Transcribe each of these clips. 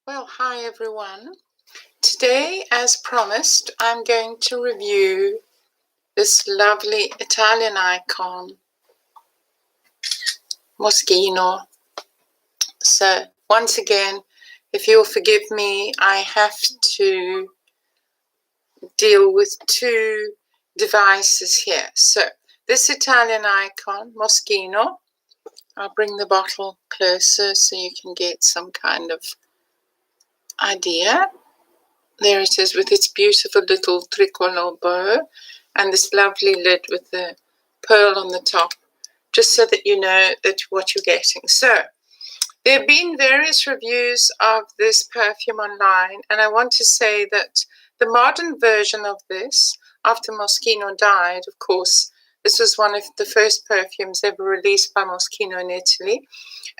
Well, hi everyone. Today, as promised, I'm going to review this lovely Italian icon, Moschino. So, once again, if you'll forgive me, I have to deal with two devices here. So, this Italian icon, Moschino, I'll bring the bottle closer so you can get some kind of idea. There it is with its beautiful little tricolor bow and this lovely lid with the pearl on the top, just so that you know that what you're getting. So there have been various reviews of this perfume online, and I want to say that the modern version of this, after Moschino died, of course, this was one of the first perfumes ever released by Moschino in Italy,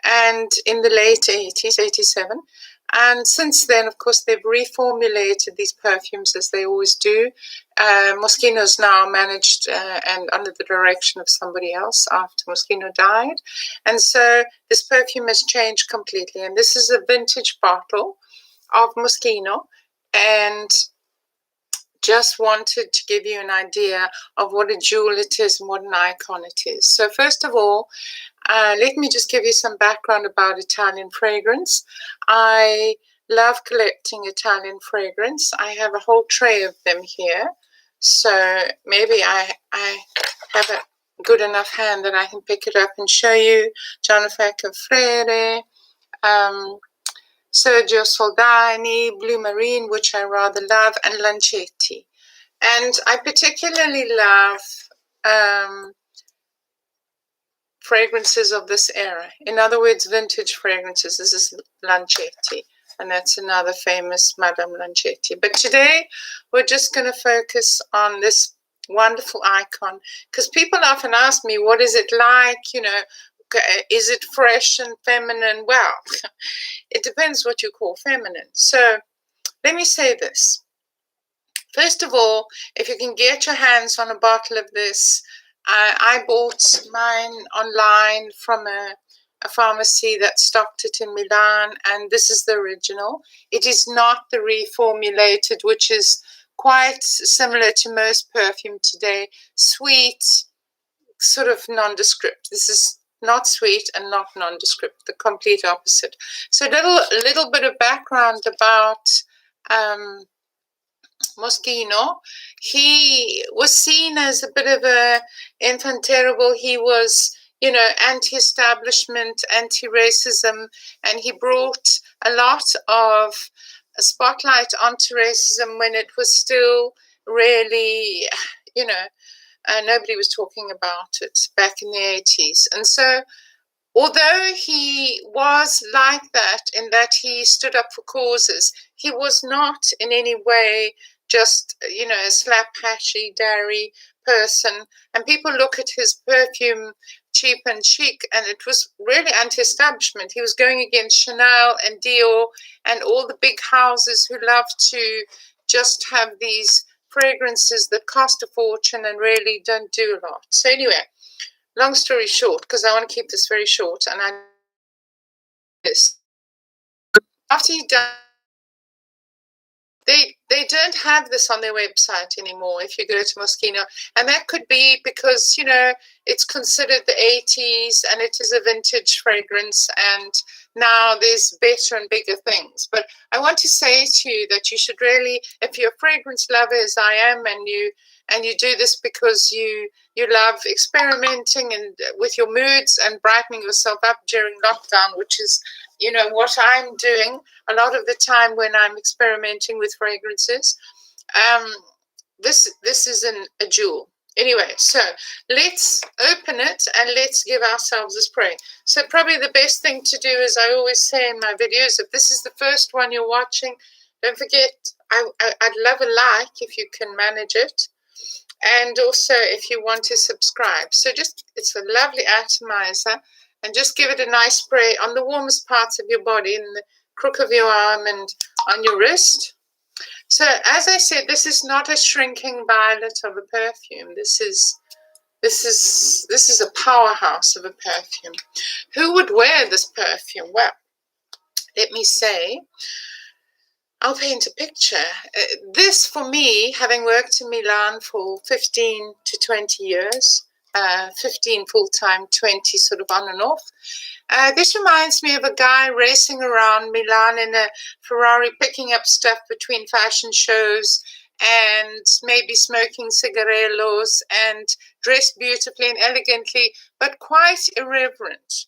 and in the late 80s, 87. And since then, of course, they've reformulated these perfumes as they always do. Moschino's now managed and under the direction of somebody else after Moschino died. And so this perfume has changed completely. And this is a vintage bottle of Moschino. And just wanted to give you an idea of what a jewel it is and what an icon it is. So first of all, let me just give you some background about Italian fragrance. I love collecting Italian fragrance. I have a whole tray of them here. So maybe I have a good enough hand that I can pick it up and show you. Gianfranco Frere, Sergio Soldani, Blue Marine, which I rather love, and Lancetti. And I particularly love fragrances of this era. In other words, vintage fragrances. This is Lancetti, and that's another famous Madame Lancetti. But today, we're just going to focus on this wonderful icon, because people often ask me, what is it like? You know, is it fresh and feminine? Well, it depends what you call feminine. So let me say this. First of all, if you can get your hands on a bottle of this, I bought mine online from a pharmacy that stocked it in Milan, and this is the original. It is not the reformulated, which is quite similar to most perfume today. Sweet, sort of nondescript. This is not sweet and not nondescript, the complete opposite. So a little bit of background about Moschino. He was seen as a bit of a enfant terrible. He was, you know, anti-establishment, anti-racism, and he brought a lot of spotlight onto racism when it was still really, you know, nobody was talking about it back in the 80s. And so although he was like that in that he stood up for causes, he was not in any way just, you know, a slap-hashy, dairy person. And people look at his perfume, Cheap and Chic, and it was really anti-establishment. He was going against Chanel and Dior and all the big houses who love to just have these fragrances that cost a fortune and really don't do a lot. So anyway, long story short, because I want to keep this very short, and after he died, they don't have this on their website anymore if you go to Moschino, and that could be because, you know, it's considered the 80s and it is a vintage fragrance, and now there's better and bigger things. But I want to say to you that you should really, if you're a fragrance lover as I am, and you do this because you love experimenting and with your moods and brightening yourself up during lockdown, which is, you know, what I'm doing a lot of the time when I'm experimenting with fragrances. This is a jewel. Anyway, so let's open it and let's give ourselves a spray. So probably the best thing to do, as I always say in my videos, if this is the first one you're watching, don't forget, I'd love a like if you can manage it. And also if you want to subscribe. So just, it's a lovely atomizer, and just give it a nice spray on the warmest parts of your body, in the crook of your arm and on your wrist. So as I said, this is not a shrinking violet of a perfume. This is a powerhouse of a perfume. Who would wear this perfume? Well, let me say, I'll paint a picture. This, for me, having worked in Milan for 15 to 20 years, 15 full-time, 20 sort of on and off, this reminds me of a guy racing around Milan in a Ferrari, picking up stuff between fashion shows and maybe smoking cigarillos and dressed beautifully and elegantly, but quite irreverent.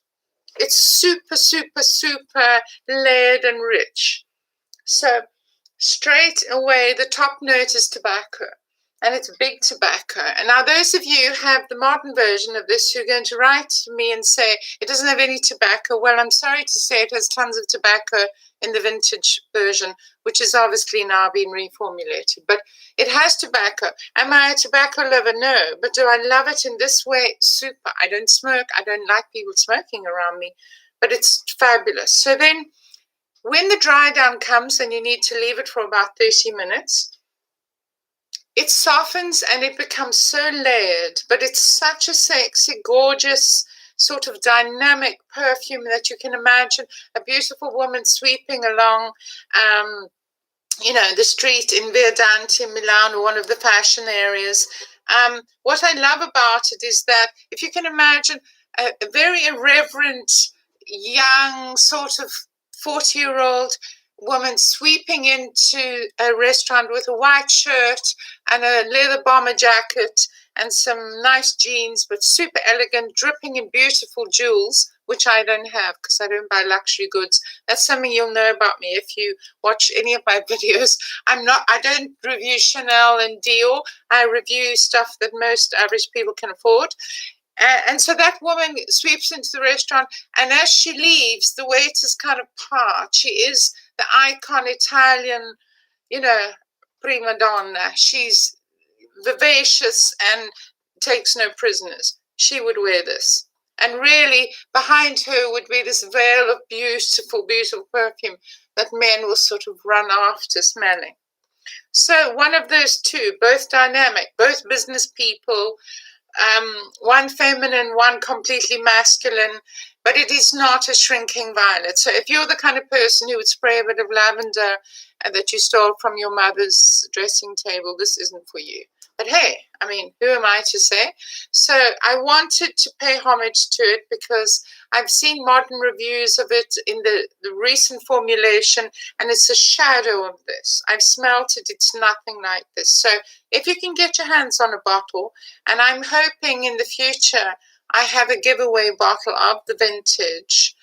It's super, super, super layered and rich. So straight away, the top note is tobacco, and it's big tobacco. And now those of you who have the modern version of this who are going to write to me and say it doesn't have any tobacco, well, I'm sorry to say it has tons of tobacco in the vintage version, which is obviously now being reformulated. But it has tobacco. Am I a tobacco lover? No. But do I love it in this way? Super. I don't smoke. I don't like people smoking around me, but it's fabulous. So then when the dry down comes and you need to leave it for about 30 minutes, it softens and it becomes so layered, but it's such a sexy, gorgeous, sort of dynamic perfume that you can imagine a beautiful woman sweeping along, the street in Via Dante in Milan, or one of the fashion areas. What I love about it is that if you can imagine a very irreverent, young, sort of 40-year-old woman sweeping into a restaurant with a white shirt and a leather bomber jacket and some nice jeans, but super elegant, dripping in beautiful jewels, which I don't have because I don't buy luxury goods. That's something you'll know about me if you watch any of my videos. I don't review Chanel and Dior. I review stuff that most average people can afford. And so that woman sweeps into the restaurant, and as she leaves, the waiters kind of part. She is the icon Italian, prima donna. She's vivacious and takes no prisoners. She would wear this. And really, behind her would be this veil of beautiful, beautiful perfume that men will sort of run after smelling. So one of those two, both dynamic, both business people, one feminine, one completely masculine, but it is not a shrinking violet. So if you're the kind of person who would spray a bit of lavender that you stole from your mother's dressing table, this isn't for you. But hey, who am I to say? So I wanted to pay homage to it because I've seen modern reviews of it in the recent formulation, and it's a shadow of this. I've smelt it, it's nothing like this. So if you can get your hands on a bottle, and I'm hoping in the future I have a giveaway bottle of the vintage.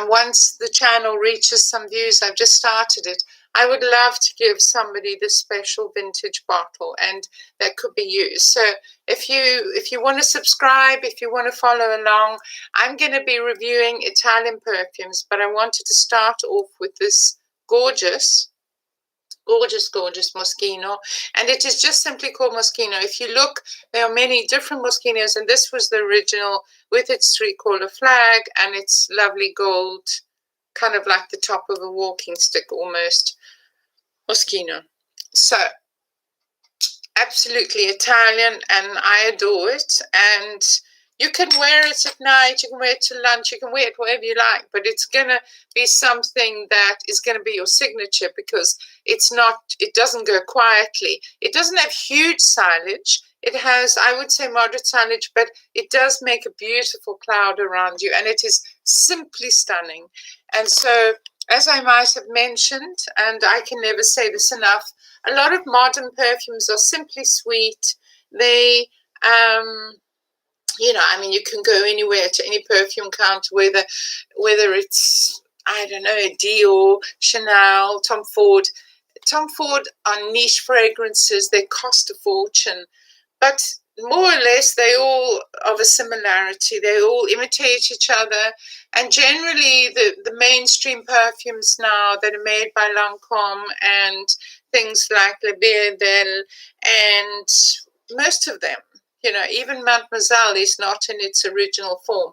Once the channel reaches some views, I've just started it, I would love to give somebody this special vintage bottle, and that could be used. So if you want to subscribe, if you want to follow along, I'm going to be reviewing Italian perfumes, but I wanted to start off with this gorgeous Moschino, and it is just simply called Moschino. If you look, there are many different Moschinos, and this was the original with its three-quarter flag and its lovely gold, kind of like the top of a walking stick almost, Moschino. So absolutely Italian, and I adore it. And you can wear it at night, you can wear it to lunch, you can wear it wherever you like, but it's going to be something that is going to be your signature because it doesn't go quietly. It doesn't have huge silage. It has, I would say, moderate silage, but it does make a beautiful cloud around you, and it is simply stunning. And so, as I might have mentioned, and I can never say this enough, a lot of modern perfumes are simply sweet. They, you can go anywhere to any perfume counter, whether it's, I don't know, Dior, Chanel, Tom Ford. Tom Ford are niche fragrances. They cost a fortune, but more or less they all of a similarity. They all imitate each other, and generally the mainstream perfumes now that are made by Lancôme and things like Le Belle, and most of them, even Mademoiselle is not in its original form.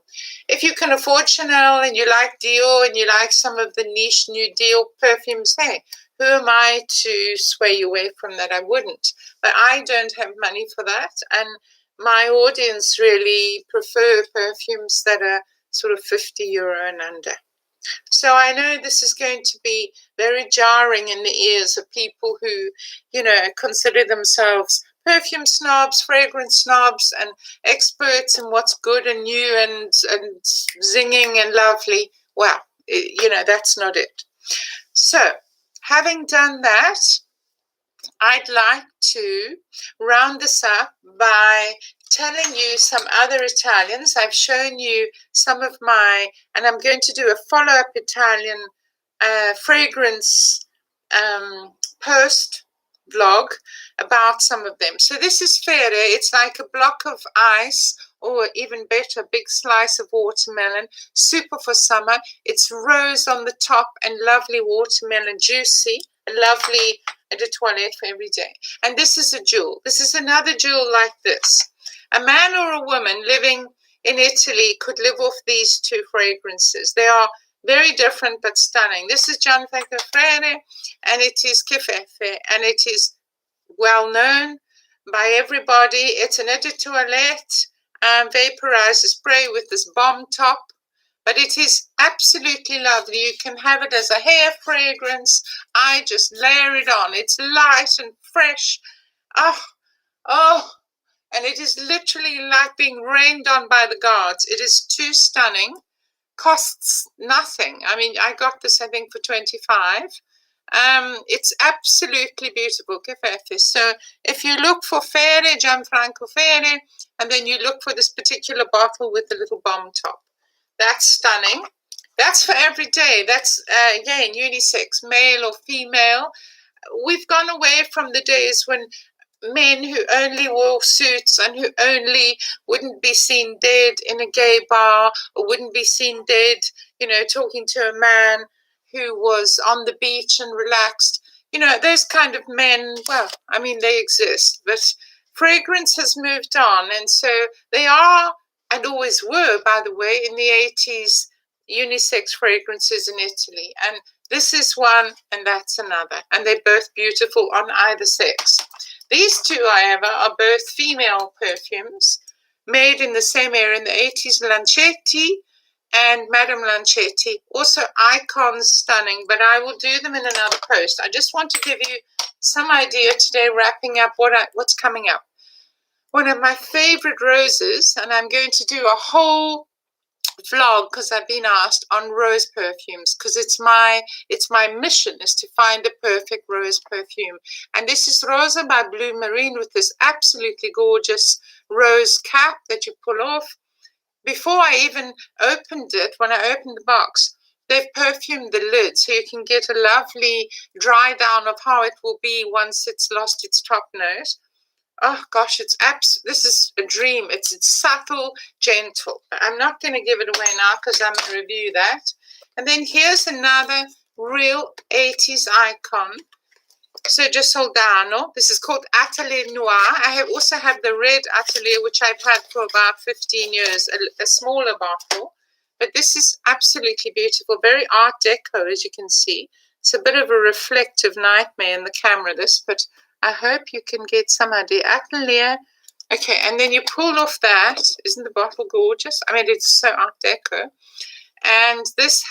If you can afford Chanel and you like Dior and you like some of the niche new Dior perfumes, hey, who am I to sway you away from that? I wouldn't. But I don't have money for that. And my audience really prefer perfumes that are sort of €50 and under. So I know this is going to be very jarring in the ears of people who, you know, consider themselves perfume snobs, fragrance snobs, and experts in what's good and new and zinging and lovely. Well, you know, that's not it. So, having done that, I'd like to round this up by telling you some other Italians. I've shown you some of my, and I'm going to do a follow-up Italian fragrance post vlog about some of them. So this is Fere. It's like a block of ice, or even better, a big slice of watermelon, super for summer. It's rose on the top and lovely watermelon, juicy, a lovely eau de toilette for every day. And this is a jewel. This is another jewel like this. A man or a woman living in Italy could live off these two fragrances. They are very different but stunning. This is Gianfranco Frere, and it is Kefefe, and it is well known by everybody. It's an eau de toilette vaporizer spray with this bomb top, but it is absolutely lovely. You can have it as a hair fragrance. I just layer it on. It's light and fresh. Oh, and it is literally like being rained on by the gods. It is too stunning. Costs nothing. I mean, I got this, I think, for 25. It's absolutely beautiful. So if you look for Fere, Gianfranco Fere, and then you look for this particular bottle with the little bomb top, that's stunning. That's for every day. That's, again, unisex, male or female. We've gone away from the days when men who only wore suits and who only wouldn't be seen dead in a gay bar, or wouldn't be seen dead, you know, talking to a man who was on the beach and relaxed. You know, those kind of men, well, I mean, they exist, but fragrance has moved on. And so they are, and always were, by the way, in the 80s, unisex fragrances in Italy. And this is one, and that's another. And they're both beautiful on either sex. These two, however, are both female perfumes made in the same era in the 80s. Lancetti and Madame Lancetti, also icons, stunning, but I will do them in another post. I just want to give you some idea today, wrapping up what's coming up. One of my favorite roses, and I'm going to do a whole vlog because I've been asked on rose perfumes, because it's my mission is to find a perfect rose perfume. And this is Rosa by Blue Marine with this absolutely gorgeous rose cap that you pull off. Before I even opened it, when I opened the box, they've perfumed the lid so you can get a lovely dry down of how it will be once it's lost its top note. Oh gosh, this is a dream. It's subtle, gentle. I'm not going to give it away now because I'm going to review that. And then here's another real 80s icon. So Soldano. This is called Atelier Noir. I also have the red Atelier, which I've had for about 15 years, a smaller bottle. But this is absolutely beautiful. Very Art Deco, as you can see. It's a bit of a reflective nightmare in the camera, this, but I hope you can get some idea. Atelier. Okay, and then you pull off that. Isn't the bottle gorgeous? I mean, it's so Art Deco. And this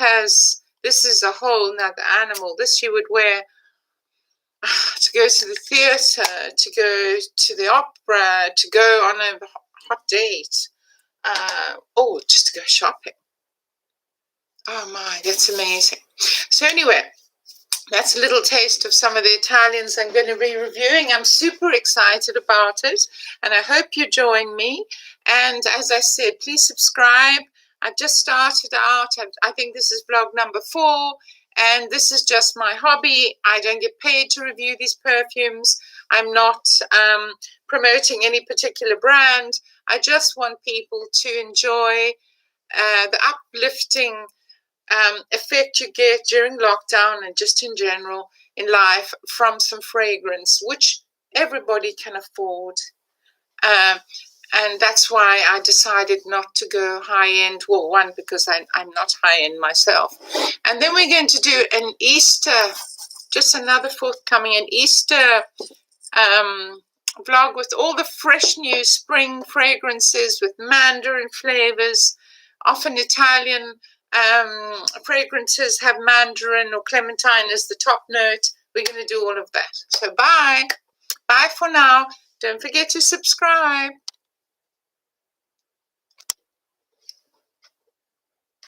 is a whole nother animal. This you would wear to go to the theatre, to go to the opera, to go on a hot date, or just to go shopping. Oh my, that's amazing. So anyway, that's a little taste of some of the Italians I'm going to be reviewing. I'm super excited about it, and I hope you join me. And as I said, please subscribe. I've just started out. I think this is vlog number 4, and this is just my hobby. I don't get paid to review these perfumes. I'm not promoting any particular brand. I just want people to enjoy the uplifting effect you get during lockdown and just in general in life from some fragrance, which everybody can afford. And that's why I decided not to go high-end. Well, one, because I'm not high-end myself. And then we're going to do an Easter, just another forthcoming, an Easter vlog with all the fresh new spring fragrances with mandarin flavors, often Italian fragrances have mandarin or clementine as the top note. We're going to do all of that. So bye. Bye for now. Don't forget to subscribe.